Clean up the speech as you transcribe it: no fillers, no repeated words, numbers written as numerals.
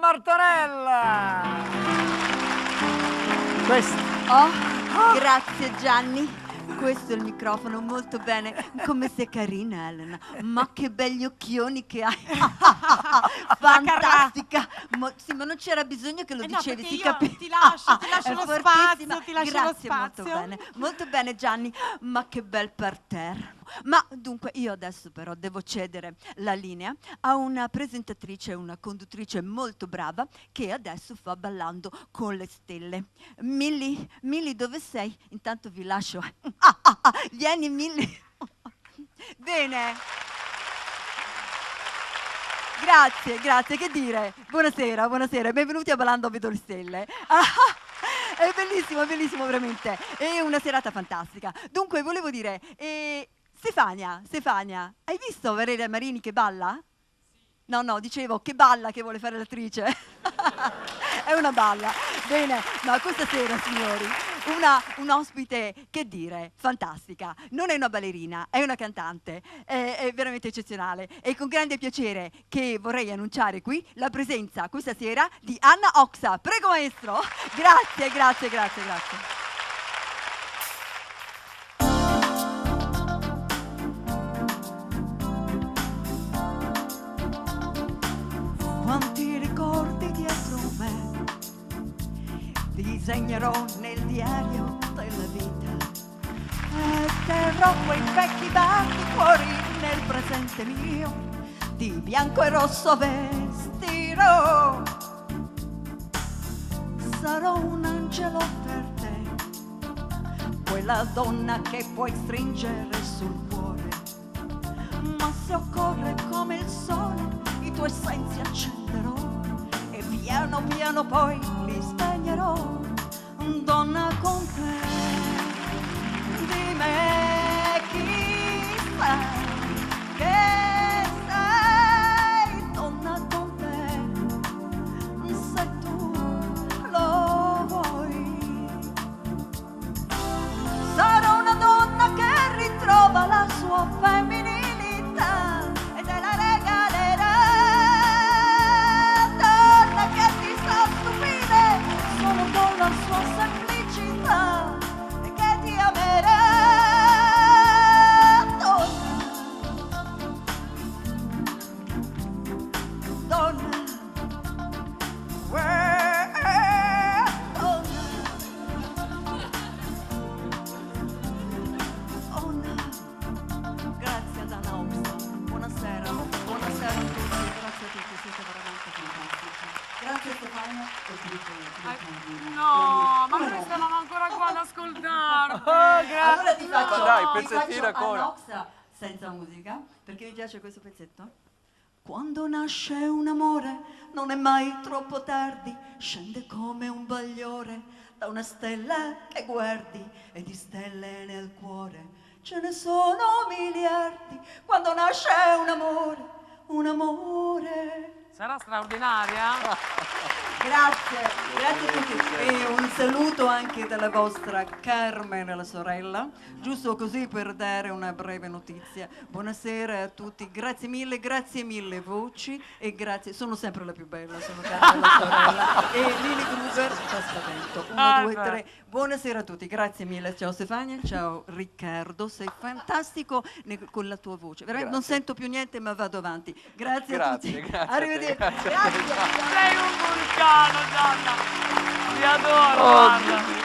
Martorella. Questo. Grazie Gianni. Questo è il microfono, molto bene. Come sei carina, Elena. Ma che belli occhioni che hai. Fantastica. Sì, ma non c'era bisogno che lo dicevi, no, si io capisce. ti lascio È lo fortissima. spazio, ti lascio Grazie, lo spazio. molto bene Gianni. Ma che bel parterre. Ma dunque io adesso però devo cedere la linea a una presentatrice, una conduttrice molto brava che adesso fa Ballando con le stelle. Milly, dove sei? Intanto vi lascio. Vieni Milly. Bene. Grazie, che dire? Buonasera, benvenuti a Ballando vedo le stelle. È bellissimo, veramente. È una serata fantastica. Dunque, volevo dire, Stefania, hai visto Valeria Marini che balla? No, dicevo che balla, che vuole fare l'attrice. È una balla. Bene, ma questa sera, signori, un ospite, che dire, fantastica. Non è una ballerina, è una cantante, è veramente eccezionale. E con grande piacere che vorrei annunciare qui la presenza questa sera di Anna Oxa. Prego maestro. Grazie. Quanti ricordi dietro me disegnerò nel diario della vita e terrò quei vecchi bagni fuori nel presente mio, di bianco e rosso vestirò. Sarò un angelo per te, quella donna che puoi stringere sul cuore, ma se occorre come il sole i tuoi sensi accenderò e piano piano poi li spegnerò. Donna con te, di me chi sei, che sei, donna con te, se tu lo vuoi. Sarò una donna che ritrova la sua femminilità e te la regalerà. Donna che ti sa stupire solo con la sua semplicità e che ti amerà. Donna, grazie ad Anna Oxa. Buonasera a tutti, grazie a tutti, siete veramente fantastici. Grazie Stefania e No, ma noi stavamo ancora qua ad ascoltarti. Allora ti faccio, Dai, ti pezzettino faccio ancora. Anna Oxa senza musica, perché mi piace questo pezzetto. Quando nasce un amore non è mai troppo tardi, scende come un bagliore da una stella che guardi e di stelle nel cuore ce ne sono miliardi. Quando nasce un amore. Sarà straordinaria? Grazie a tutti e un saluto anche dalla vostra Carmen, la sorella, giusto così per dare una breve notizia. Buonasera a tutti, grazie mille voci e grazie, sono sempre la più bella, sono Carmen la sorella e Lili Gruber fa spavento. 1, 2, 3, buonasera a tutti, grazie mille, ciao Stefania, ciao Riccardo, sei fantastico con la tua voce, veramente non sento più niente ma vado avanti. Grazie a tutti, arrivederci. Grazie. Sei un vulcano, Gianna. Ti adoro, guarda.